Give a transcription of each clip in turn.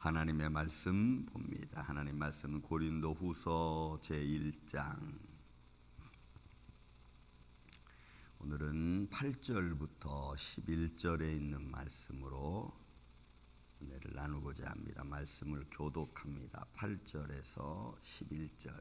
하나님의 말씀 봅니다. 하나님 말씀은 고린도후서 제1장. 오늘은 8절부터 11절에 있는 말씀으로 은혜를 나누고자 합니다. 말씀을 교독합니다. 8절에서 11절.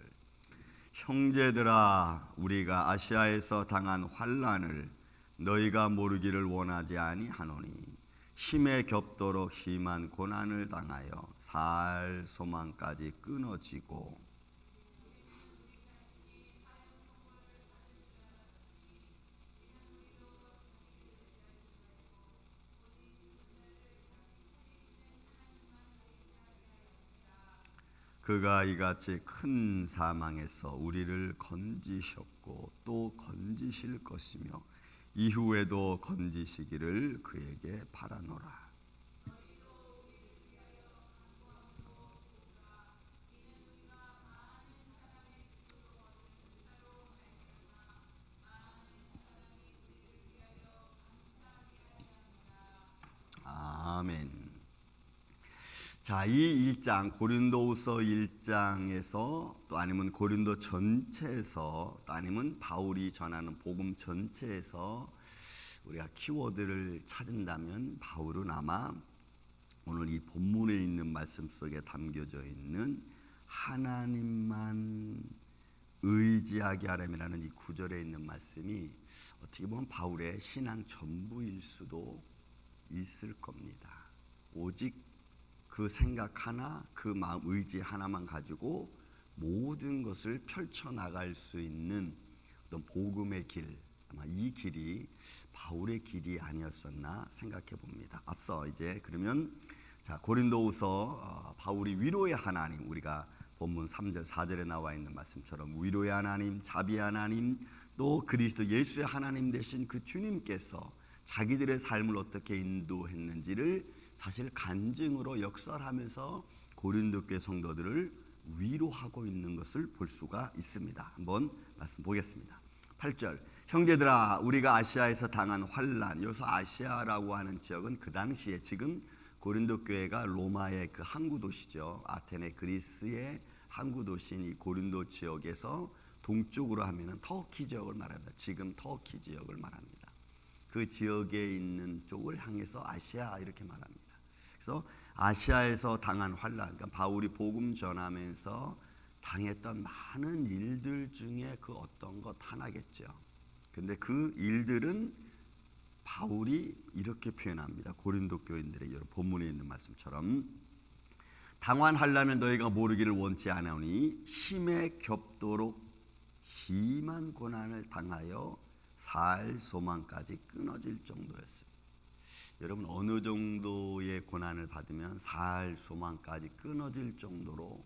형제들아, 우리가 아시아에서 당한 환난을 너희가 모르기를 원하지 아니하노니 힘에 겹도록 심한 고난을 당하여 살 소망까지 끊어지고 그가 이같이 큰 사망에서 우리를 건지셨고 또 건지실 것이며 이후에도 건지시기를 그에게 바라노라. 아멘. 자, 이 1장 고린도후서 1장에서 또 아니면 고린도 전체에서 또 아니면 바울이 전하는 복음 전체에서 우리가 키워드를 찾은다면 바울은 아마 오늘 이 본문에 있는 말씀 속에 담겨져 있는 하나님만 의지하게 하렴이라는 이 구절에 있는 말씀이 어떻게 보면 바울의 신앙 전부일 수도 있을 겁니다. 오직 그 생각 하나, 그 마음 의지 하나만 가지고 모든 것을 펼쳐나갈 수 있는 어떤 복음의 길, 아마 이 길이 바울의 길이 아니었었나 생각해 봅니다. 앞서 이제 그러면 자, 고린도후서 바울이 위로의 하나님, 우리가 본문 3절 4절에 나와 있는 말씀처럼 위로의 하나님, 자비의 하나님, 또 그리스도 예수의 하나님 되신 그 주님께서 자기들의 삶을 어떻게 인도했는지를 사실 간증으로 역설하면서 고린도 교회 성도들을 위로하고 있는 것을 볼 수가 있습니다. 한번 말씀 보겠습니다. 8절. 형제들아, 우리가 아시아에서 당한 환난. 여기서 아시아라고 하는 지역은 그 당시에 지금 고린도 교회가 로마의 그 항구 도시죠. 아테네 그리스의 항구 도시인 이 고린도 지역에서 동쪽으로 하면은 터키 지역을 말합니다. 지금 터키 지역을 말합니다. 그 지역에 있는 쪽을 향해서 아시아 이렇게 말합니다. 그래서 아시아에서 당한 환난, 그러니까 바울이 복음 전하면서 당했던 많은 일들 중에 그 어떤 것 하나겠죠. 근데 그 일들은 바울이 이렇게 표현합니다. 고린도 교인들의 여러 본문에 있는 말씀처럼 당한 환난을 너희가 모르기를 원치 않으니 힘에 겹도록 심한 고난을 당하여 살 소망까지 끊어질 정도였어요. 여러분, 어느 정도의 고난을 받으면 살 소망까지 끊어질 정도로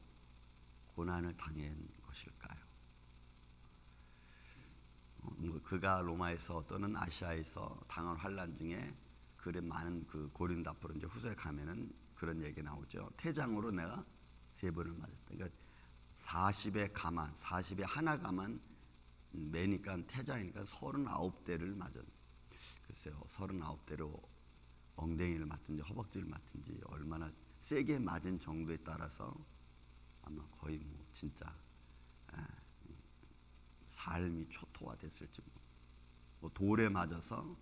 고난을 당한 것일까요? 그가 로마에서 또는 아시아에서 당한 환난 중에 그런 많은 그 고린도 앞으로 이제 후서에 가면은 그런 얘기 나오죠. 태장으로 내가 3번을 맞았다. 그러니까 40의 가만, 40의 하나 가만 매니까 태장이니까 39대를 맞은. 글쎄요, 39대로 엉덩이를 맞든지 허벅지를 맞든지 얼마나 세게 맞은 정도에 따라서 아마 거의 뭐 진짜 삶이 초토화됐을지 뭐 돌에 맞아서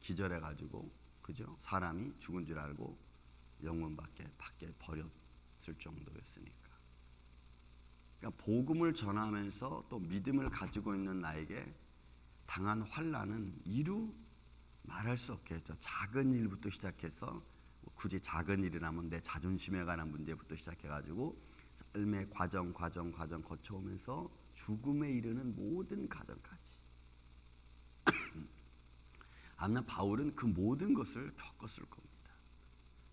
기절해가지고 그죠? 사람이 죽은 줄 알고 영문 밖에 버렸을 정도였으니까. 그러니까 복음을 전하면서 또 믿음을 가지고 있는 나에게 당한 환난은 이루 말할 수 없겠죠. 작은 일부터 시작해서 굳이 작은 일이라면 내 자존심에 관한 문제부터 시작해가지고 삶의 과정 거쳐오면서 죽음에 이르는 모든 과정까지. 아마 바울은 그 모든 것을 겪었을 겁니다.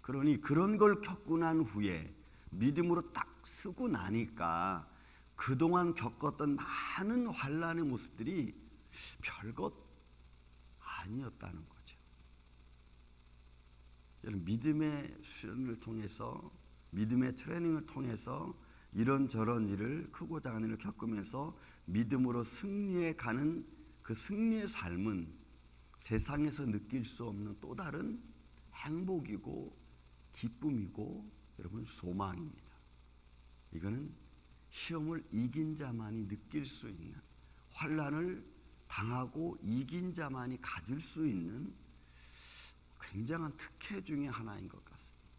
그러니 그런 걸 겪고 난 후에 믿음으로 딱 서고 나니까 그동안 겪었던 많은 환난의 모습들이 별것 아니었다는 거죠. 여러분, 믿음의 수련을 통해서, 믿음의 트레이닝을 통해서 이런저런 일을, 크고 작은 일을 겪으면서 믿음으로 승리해 가는 그 승리의 삶은 세상에서 느낄 수 없는 또 다른 행복이고 기쁨이고 여러분 소망입니다. 이거는 시험을 이긴 자만이 느낄 수 있는, 환난을 당하고 이긴 자만이 가질 수 있는 굉장한 특혜 중에 하나인 것 같습니다.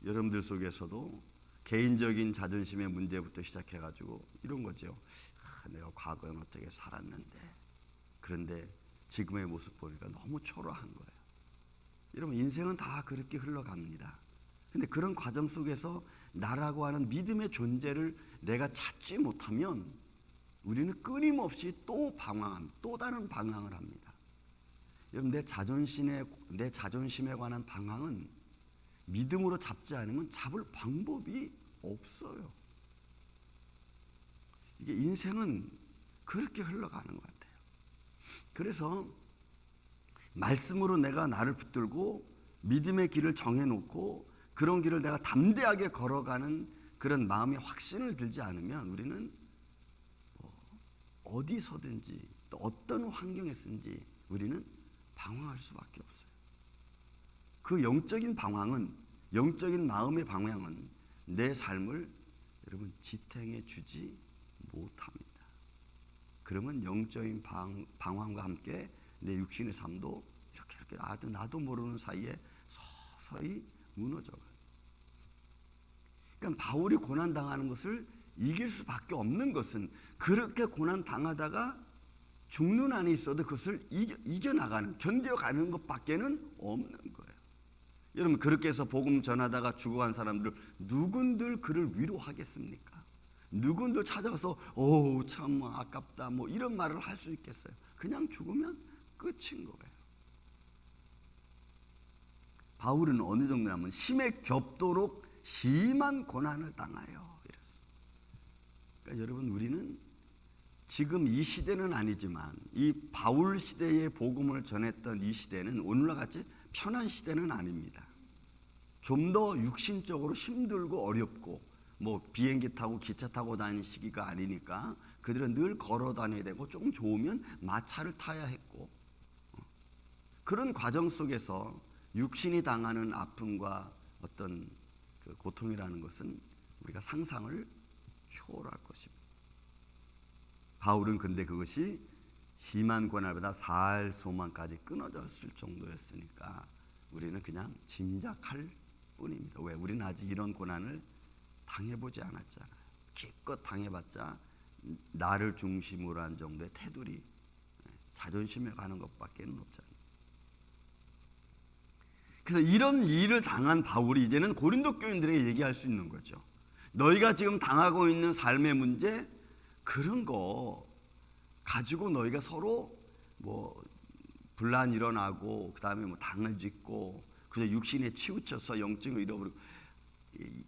여러분들 속에서도 개인적인 자존심의 문제부터 시작해가지고 이런 거죠. 내가 과거엔 어떻게 살았는데, 그런데 지금의 모습 보니까 너무 초라한 거예요. 여러분 인생은 다 그렇게 흘러갑니다. 근데 그런 과정 속에서 나라고 하는 믿음의 존재를 내가 찾지 못하면 우리는 끊임없이 또 다른 방황을 합니다. 여러분 내 자존심에 관한 방황은 믿음으로 잡지 않으면 잡을 방법이 없어요. 이게 인생은 그렇게 흘러가는 것 같아요. 그래서 말씀으로 내가 나를 붙들고 믿음의 길을 정해놓고 그런 길을 내가 담대하게 걸어가는 그런 마음의 확신을 들지 않으면 우리는 어디서든지 또 어떤 환경에서든지 우리는 방황할 수밖에 없어요. 그 영적인 방황은, 영적인 마음의 방황은 내 삶을 여러분 지탱해 주지 못합니다. 그러면 영적인 방황과 함께 내 육신의 삶도 이렇게 나도 모르는 사이에 서서히 무너져가요. 그러니까 바울이 고난 당하는 것을 이길 수밖에 없는 것은 그렇게 고난 당하다가 죽는 안에 있어도 그것을 이겨나가는, 견뎌가는 것밖에는 없는 거예요. 여러분 그렇게 해서 복음 전하다가 죽어간 사람들 누군들 그를 위로하겠습니까? 누군들 찾아가서 참 아깝다 뭐 이런 말을 할 수 있겠어요? 그냥 죽으면 끝인 거예요. 바울은 어느 정도냐면 심에 겹도록 심한 고난을 당하여 이랬어요. 그러니까 여러분 우리는 지금 이 시대는 아니지만 이 바울 시대의 복음을 전했던 이 시대는 오늘과 같이 편한 시대는 아닙니다. 좀 더 육신적으로 힘들고 어렵고 뭐 비행기 타고 기차 타고 다니는 시기가 아니니까 그들은 늘 걸어 다녀야 되고 조금 좋으면 마차를 타야 했고 그런 과정 속에서 육신이 당하는 아픔과 어떤 그 고통이라는 것은 우리가 상상을 초월할 것입니다. 바울은 근데 그것이 심한 고난보다 살 소망까지 끊어졌을 정도였으니까 우리는 그냥 짐작할 뿐입니다. 왜? 우리는 아직 이런 고난을 당해보지 않았잖아요. 기껏 당해봤자 나를 중심으로 한 정도의 테두리, 자존심에 가는 것밖에 없잖아요. 그래서 이런 일을 당한 바울이 이제는 고린도 교인들에게 얘기할 수 있는 거죠. 너희가 지금 당하고 있는 삶의 문제, 그런 거 가지고 너희가 서로 뭐 분란 일어나고 그 다음에 뭐 당을 짓고 그저 육신에 치우쳐서 영적을 잃어버리고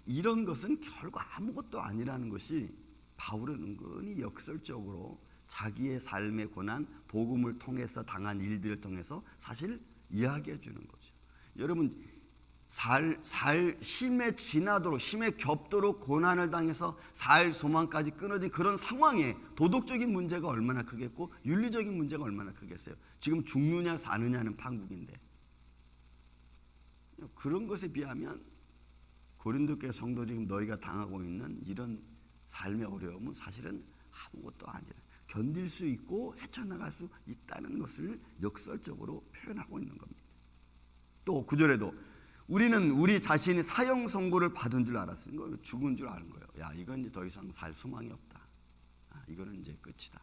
이런 것은 결국 아무것도 아니라는 것이 바울은 은근히 역설적으로 자기의 삶의 고난, 복음을 통해서 당한 일들을 통해서 사실 이야기해 주는 거죠. 여러분 심에 지나도록 심에 겹도록 고난을 당해서 살 소망까지 끊어진 그런 상황에 도덕적인 문제가 얼마나 크겠고 윤리적인 문제가 얼마나 크겠어요. 지금 죽느냐 사느냐는 판국인데 그런 것에 비하면 고린도 교회 성도 지금 너희가 당하고 있는 이런 삶의 어려움은 사실은 아무것도 아니라 견딜 수 있고 헤쳐나갈 수 있다는 것을 역설적으로 표현하고 있는 겁니다. 또 9절에도 우리는 우리 자신이 사형 선고를 받은 줄 알았어요. 이거 죽은 줄 아는 거예요. 야, 이건 이제 더 이상 살 소망이 없다. 이거는 이제 끝이다.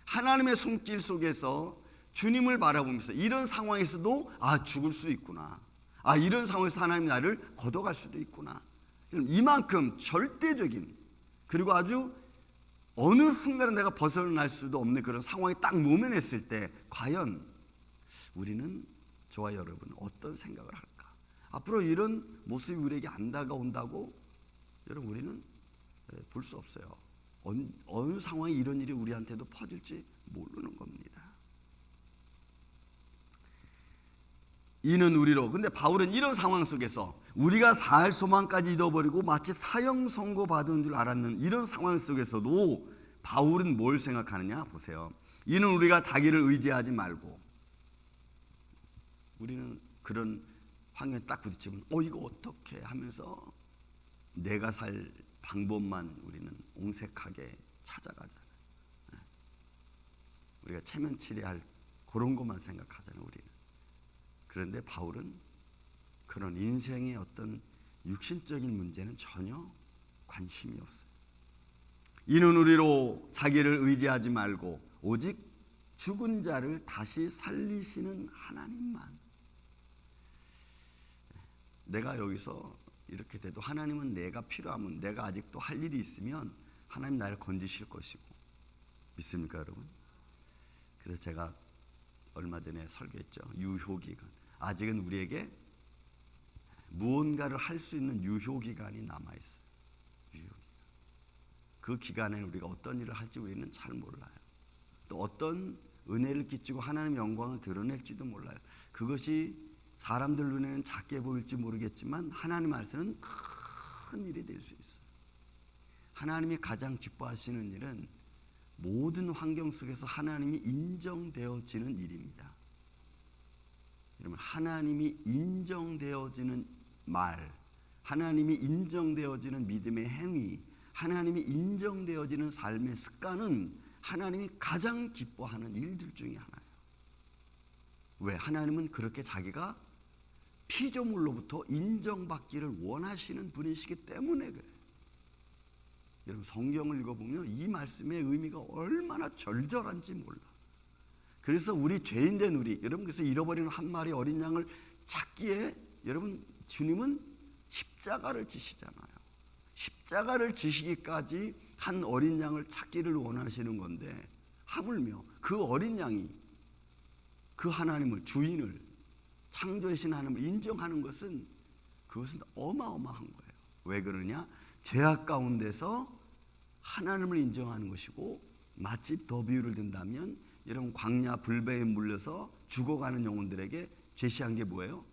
하나님의 손길 속에서 주님을 바라보면서 이런 상황에서도 죽을 수 있구나. 이런 상황에서 하나님이 나를 걷어갈 수도 있구나. 이만큼 절대적인 그리고 아주 어느 순간에 내가 벗어날 수도 없는 그런 상황에 딱 모면했을 때 과연 우리는 저와 여러분 어떤 생각을 할까? 앞으로 이런 모습이 우리에게 안 다가온다고 여러분 우리는 볼 수 없어요. 어느 상황에 이런 일이 우리한테도 퍼질지 모르는 겁니다. 이는 우리로. 근데 바울은 이런 상황 속에서 우리가 살 소망까지 잃어버리고 마치 사형 선고 받은 줄 알았는 이런 상황 속에서도 바울은 뭘 생각하느냐 보세요. 이는 우리가 자기를 의지하지 말고 우리는 그런 환경에 딱 부딪히면 이거 어떻게 하면서 내가 살 방법만 우리는 옹색하게 찾아가잖아요. 우리가 체면치레할 그런 것만 생각하잖아요, 우리는. 그런데 바울은 그런 인생의 어떤 육신적인 문제는 전혀 관심이 없어요. 이는 우리로 자기를 의지하지 말고 오직 죽은 자를 다시 살리시는 하나님만. 내가 여기서 이렇게 돼도 하나님은 내가 필요하면, 내가 아직도 할 일이 있으면 하나님 나를 건지실 것이고, 믿습니까 여러분? 그래서 제가 얼마 전에 설교했죠. 유효기간. 아직은 우리에게 무언가를 할 수 있는 유효기간이 남아있어요. 유효기간. 그 기간에 우리가 어떤 일을 할지 우리는 잘 몰라요. 또 어떤 은혜를 끼치고 하나님의 영광을 드러낼지도 몰라요. 그것이 사람들 눈에는 작게 보일지 모르겠지만 하나님 안에서는 큰 일이 될 수 있어요. 하나님이 가장 기뻐하시는 일은 모든 환경 속에서 하나님이 인정되어지는 일입니다. 여러분, 하나님이 인정되어지는 말, 하나님이 인정되어지는 믿음의 행위, 하나님이 인정되어지는 삶의 습관은 하나님이 가장 기뻐하는 일들 중에 하나예요. 왜? 하나님은 그렇게 자기가 피조물로부터 인정받기를 원하시는 분이시기 때문에 그래요. 여러분, 성경을 읽어보면 이 말씀의 의미가 얼마나 절절한지 몰라. 그래서 우리 죄인된 우리, 여러분, 그래서 잃어버리는 한 마리 어린 양을 찾기에 여러분, 주님은 십자가를 지시잖아요. 십자가를 지시기까지 한 어린 양을 찾기를 원하시는 건데, 하물며 그 어린 양이 그 하나님을, 주인을, 창조하신 하나님을 인정하는 것은, 그것은 어마어마한 거예요. 왜 그러냐? 죄악 가운데서 하나님을 인정하는 것이고, 마치 더 비유를 든다면 여러분, 광야 불뱀에 물려서 죽어가는 영혼들에게 제시한 게 뭐예요?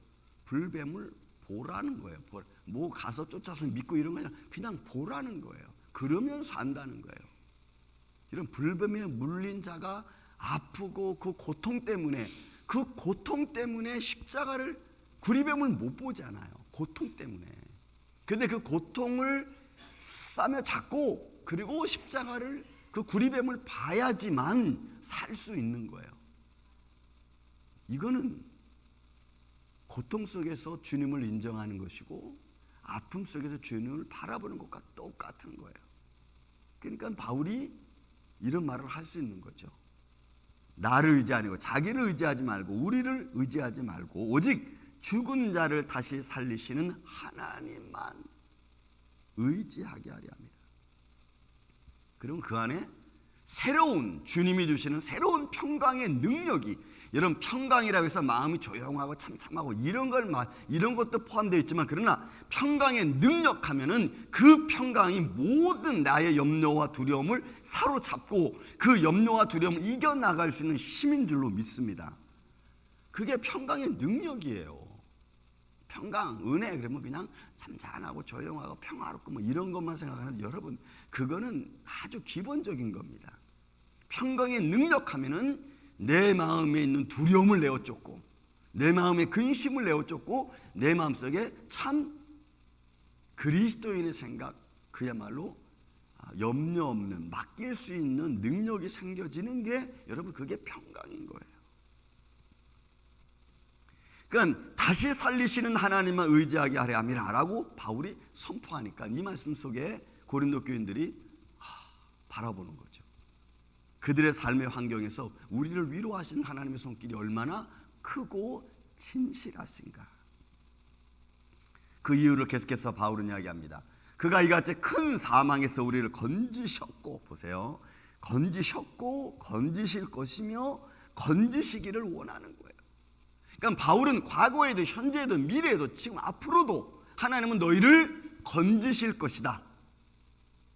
불뱀을 보라는 거예요. 뭐 가서 쫓아서 믿고 이런 거 아니라 그냥 보라는 거예요. 그러면 산다는 거예요. 이런 불뱀에 물린 자가 아프고 그 고통 때문에 십자가를, 구리뱀을 못 보잖아요. 고통 때문에. 근데 그 고통을 싸며 잡고, 그리고 십자가를, 그 구리뱀을 봐야지만 살 수 있는 거예요. 이거는 고통 속에서 주님을 인정하는 것이고, 아픔 속에서 주님을 바라보는 것과 똑같은 거예요. 그러니까 바울이 이런 말을 할 수 있는 거죠. 나를 의지하고 자기를 의지하지 말고, 우리를 의지하지 말고 오직 죽은 자를 다시 살리시는 하나님만 의지하게 하려 합니다. 그럼 그 안에 새로운, 주님이 주시는 새로운 평강의 능력이, 여러분, 평강이라고 해서 마음이 조용하고 참참하고 이런 것도 포함되어 있지만, 그러나 평강의 능력하면은 그 평강이 모든 나의 염려와 두려움을 사로잡고 그 염려와 두려움을 이겨나갈 수 있는 힘인 줄로 믿습니다. 그게 평강의 능력이에요. 평강, 은혜, 그러면 그냥 잠잠하고 조용하고 평화롭고 뭐 이런 것만 생각하는데, 여러분, 그거는 아주 기본적인 겁니다. 평강의 능력하면은 내 마음에 있는 두려움을 내어쫓고, 내 마음의 근심을 내어쫓고, 내 마음속에 참 그리스도인의 생각, 그야말로 염려 없는, 맡길 수 있는 능력이 생겨지는 게, 여러분, 그게 평강인 거예요. 그러니까 다시 살리시는 하나님만 의지하게 하려 함이라라고 바울이 선포하니까 이 말씀 속에 고린도 교인들이 바라보는 거죠. 그들의 삶의 환경에서 우리를 위로하신 하나님의 손길이 얼마나 크고 진실하신가. 그 이유를 계속해서 바울은 이야기합니다. 그가 이같이 큰 사망에서 우리를 건지셨고, 보세요, 건지셨고 건지실 것이며 건지시기를 원하는 거예요. 그러니까 바울은 과거에도 현재에도 미래에도 지금 앞으로도 하나님은 너희를 건지실 것이다.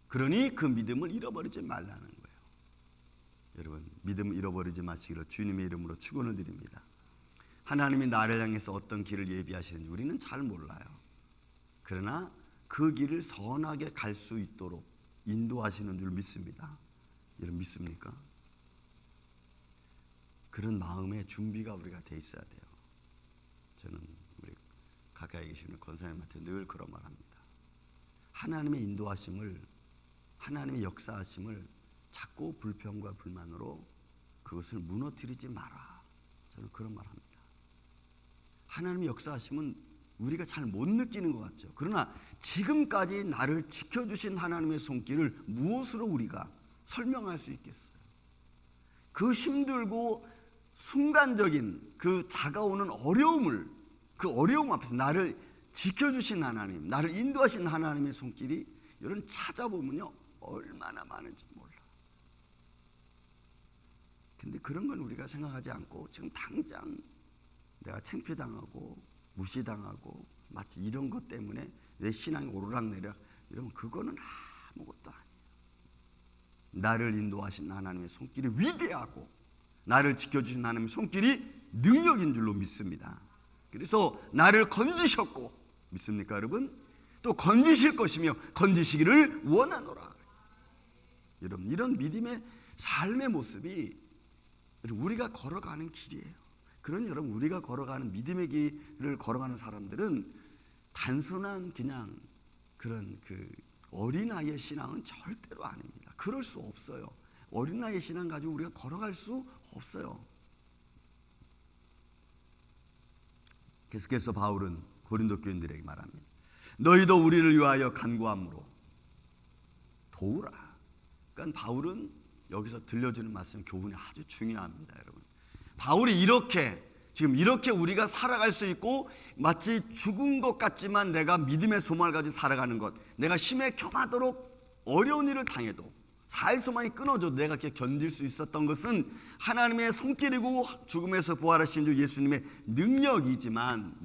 그러니 그 믿음을 잃어버리지 말라는 거예요. 여러분, 믿음을 잃어버리지 마시기를 주님의 이름으로 축원을 드립니다. 하나님이 나를 향해서 어떤 길을 예비하시는지 우리는 잘 몰라요. 그러나 그 길을 선하게 갈 수 있도록 인도하시는 줄 믿습니다. 여러분, 믿습니까? 그런 마음의 준비가 우리가 돼 있어야 돼요. 저는 우리 가까이 계시는 권사님한테 늘 그런 말합니다. 하나님의 인도하심을, 하나님의 역사하심을 자꾸 불평과 불만으로 그것을 무너뜨리지 마라. 저는 그런 말합니다. 하나님의 역사하심은 우리가 잘 못 느끼는 것 같죠. 그러나 지금까지 나를 지켜주신 하나님의 손길을 무엇으로 우리가 설명할 수 있겠어요? 그 힘들고 순간적인 그 다가오는 어려움을, 그 어려움 앞에서 나를 지켜주신 하나님, 나를 인도하신 하나님의 손길이 여러분 찾아보면요 얼마나 많은지 몰라. 근데 그런 건 우리가 생각하지 않고 지금 당장 내가 창피당하고 무시당하고 마치 이런 것 때문에 내 신앙이 오르락내리락 이러면 그거는 아무것도 아니에요. 나를 인도하신 하나님의 손길이 위대하고 나를 지켜주신 하나님의 손길이 능력인 줄로 믿습니다. 그래서 나를 건지셨고, 믿습니까 여러분? 또 건지실 것이며 건지시기를 원하노라. 여러분 이런 믿음의 삶의 모습이 우리가 걸어가는 길이에요. 그런 여러분 우리가 걸어가는 믿음의 길을 걸어가는 사람들은 단순한 그냥 그런 그 어린아이의 신앙은 절대로 아닙니다. 그럴 수 없어요. 어린아이의 신앙 가지고 우리가 걸어갈 수 없어요. 계속해서 바울은 고린도 교인들에게 말합니다. 너희도 우리를 위하여 간구함으로 도우라. 그러니까 바울은 여기서 들려주는 말씀 교훈이 아주 중요합니다, 여러분. 바울이 지금 이렇게 우리가 살아갈 수 있고 마치 죽은 것 같지만 내가 믿음의 소망을 가지고 살아가는 것, 내가 힘에 겸하도록 어려운 일을 당해도 사일소망이 끊어져도 내가 이렇게 견딜 수 있었던 것은 하나님의 손길이고 죽음에서 부활하신 주 예수님의 능력이지만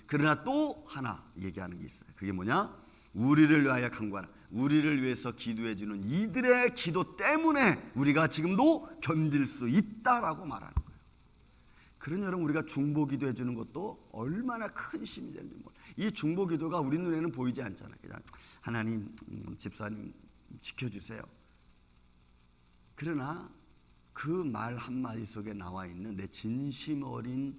그러나 또 하나 얘기하는 게 있어요. 그게 뭐냐? 우리를 위하여 간구하라. 우리를 위해서 기도해 주는 이들의 기도 때문에 우리가 지금도 견딜 수 있다라고 말하는 거예요. 그러니 여러분 우리가 중보 기도해 주는 것도 얼마나 큰 힘이 되는지 몰라요. 이 중보 기도가 우리 눈에는 보이지 않잖아요. 그냥 하나님, 집사님 지켜주세요. 그러나 그 말 한마디 속에 나와 있는 내 진심 어린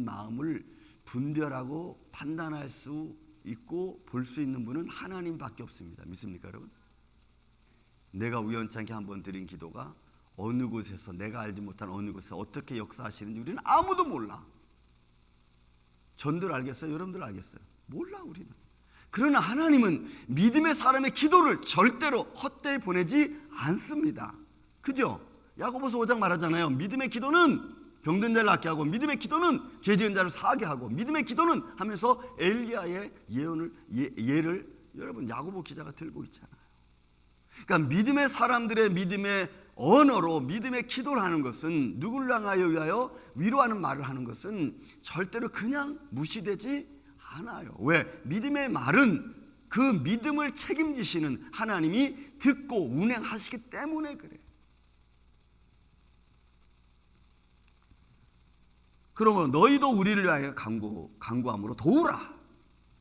마음을 분별하고 판단할 수 있고 볼 수 있는 분은 하나님밖에 없습니다. 믿습니까 여러분? 내가 우연찮게 한번 드린 기도가 어느 곳에서 내가 알지 못한 어느 곳에서 어떻게 역사하시는지 우리는 아무도 몰라. 전들 알겠어요? 여러분들 알겠어요? 몰라 우리는. 그러나 하나님은 믿음의 사람의 기도를 절대로 헛되이 보내지 않습니다. 그죠? 야고보서 5장 말하잖아요. 믿음의 기도는 병든 자를 낫게 하고 믿음의 기도는 죄 지은 자를 사하게 하고 믿음의 기도는 하면서 엘리야의 예를 여러분 야고보 기자가 들고 있잖아요. 그러니까 믿음의 사람들의 믿음의 언어로 믿음의 기도를 하는 것은 누구를 향하여 위하여 위로하는 말을 하는 것은 절대로 그냥 무시되지 않아요. 왜? 믿음의 말은 그 믿음을 책임지시는 하나님이 듣고 운행하시기 때문에 그래요. 그러면 너희도 우리를 위하여 간구함으로 도우라.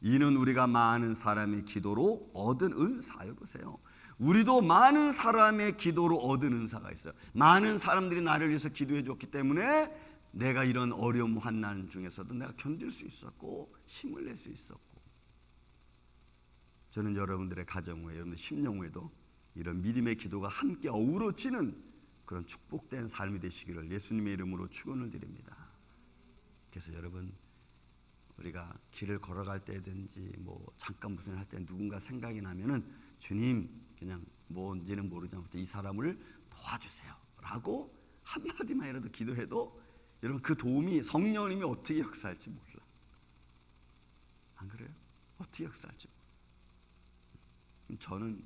이는 우리가 많은 사람의 기도로 얻은 은사여. 보세요. 우리도 많은 사람의 기도로 얻은 은사가 있어요. 많은 사람들이 나를 위해서 기도해 줬기 때문에 내가 이런 어려움 환난 중에서도 내가 견딜 수 있었고 힘을 낼 수 있었고, 저는 여러분들의 가정 후에 여러분들 심령 후에도 이런 믿음의 기도가 함께 어우러지는 그런 축복된 삶이 되시기를 예수님의 이름으로 축원을 드립니다. 그래서 여러분 우리가 길을 걸어갈 때든지 뭐 잠깐 무슨 일 할 때 누군가 생각이 나면은 주님 그냥 뭔지는 모르지만 이 사람을 도와주세요 라고 한마디만이라도 기도해도 여러분 그 도움이 성령님이 어떻게 역사할지 몰라. 안 그래요? 어떻게 역사할지 몰라. 저는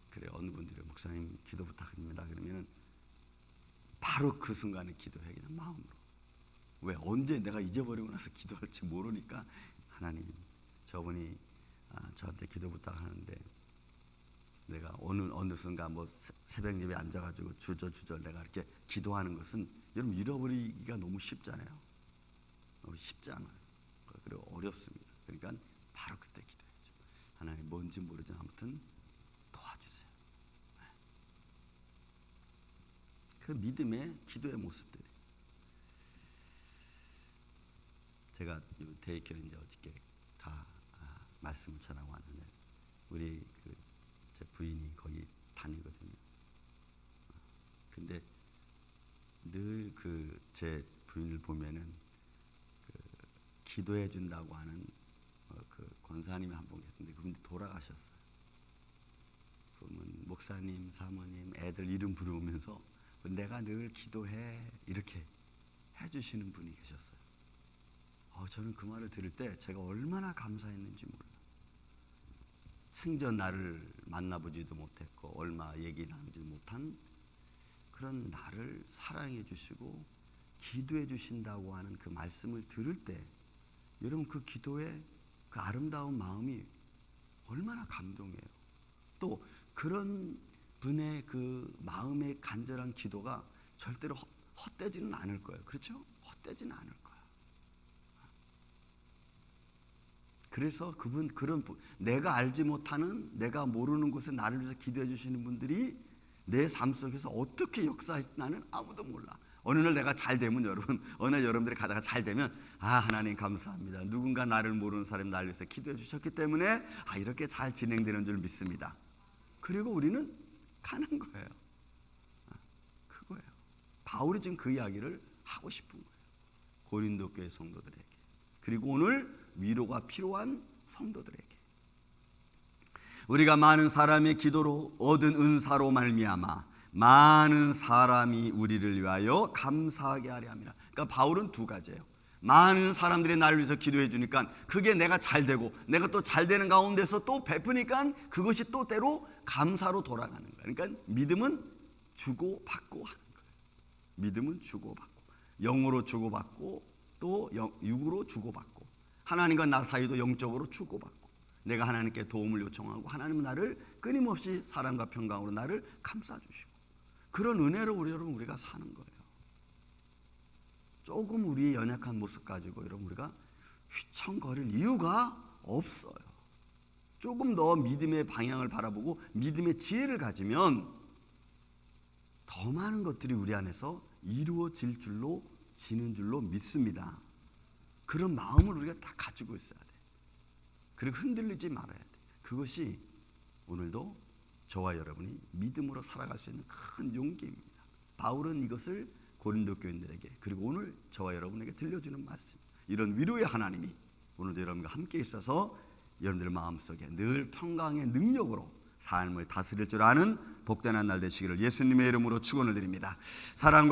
그래 어느 분들이 목사님 기도 부탁드립니다 그러면은 바로 그 순간에 기도해 그냥 마음으로. 왜? 언제 내가 잊어버리고 나서 기도할지 모르니까 하나님 저분이 저한테 기도 부탁하는데 내가 어느 순간 뭐 새벽 예배 앉아가지고 주저주저 내가 이렇게 기도하는 것은 여러분 잃어버리기가 너무 쉽잖아요. 너무 쉽지 않아요. 그리고 어렵습니다. 그러니까 바로 그때 기도해야죠. 하나님 뭔지 모르지만 아무튼 도와주세요. 그 믿음의 기도의 모습들이. 제가 대학교 이제 어저께 다 말씀을 전하고 왔는데 우리 제 부인이 거기 다니거든요. 근데 늘 제 부인을 보면은 기도해 준다고 하는 권사님이 한 분 계신데 그분이 돌아가셨어요. 그러면 목사님, 사모님, 애들 이름 부르면서 내가 늘 기도해 이렇게 해주시는 분이 계셨어요. 저는 그 말을 들을 때 제가 얼마나 감사했는지 몰라요. 생전 나를 만나보지도 못했고 얼마 얘기 나누지 못한 그런 나를 사랑해 주시고 기도해 주신다고 하는 그 말씀을 들을 때 여러분 그 기도의 그 아름다운 마음이 얼마나 감동이에요. 또 그런 분의 그 마음의 간절한 기도가 절대로 헛되지는 않을 거예요. 그렇죠? 헛되지는 않을 거예요. 그래서 그런 내가 알지 못하는 내가 모르는 곳에 나를 위해서 기도해 주시는 분들이 내 삶 속에서 어떻게 역사했나는 아무도 몰라. 어느 날 내가 잘 되면 어느 날 여러분들이 가다가 잘 되면 하나님 감사합니다. 누군가 나를 모르는 사람이 나를 위해서 기도해 주셨기 때문에 이렇게 잘 진행되는 줄 믿습니다. 그리고 우리는 가는 거예요. 그거예요. 바울이 지금 그 이야기를 하고 싶은 거예요. 고린도 교회 성도들에게. 그리고 오늘 위로가 필요한 성도들에게. 우리가 많은 사람의 기도로 얻은 은사로 말미암아 많은 사람이 우리를 위하여 감사하게 하려 함이라. 그러니까 바울은 두 가지예요. 많은 사람들이 나를 위해서 기도해 주니까 그게 내가 잘 되고 내가 또 잘 되는 가운데서 또 베푸니까 그것이 또 때로 감사로 돌아가는 거예요. 그러니까 믿음은 주고받고 하는 거예요. 믿음은 주고받고 영으로 주고받고 또 육으로 주고받고 하나님과 나 사이도 영적으로 주고받고 내가 하나님께 도움을 요청하고 하나님은 나를 끊임없이 사랑과 평강으로 나를 감싸주시고 그런 은혜로 우리가 사는 거예요. 조금 우리의 연약한 모습 가지고 여러분 우리가 휘청거릴 이유가 없어요. 조금 더 믿음의 방향을 바라보고 믿음의 지혜를 가지면 더 많은 것들이 우리 안에서 이루어질 줄로 지는 줄로 믿습니다. 그런 마음을 우리가 다 가지고 있어야 돼. 그리고 흔들리지 말아야 돼. 그것이 오늘도 저와 여러분이 믿음으로 살아갈 수 있는 큰 용기입니다. 바울은 이것을 고린도 교인들에게 그리고 오늘 저와 여러분에게 들려주는 말씀, 이런 위로의 하나님이 오늘도 여러분과 함께 있어서 여러분들 마음속에 늘 평강의 능력으로 삶을 다스릴 줄 아는 복된 한 날 되시기를 예수님의 이름으로 축원을 드립니다. 사랑과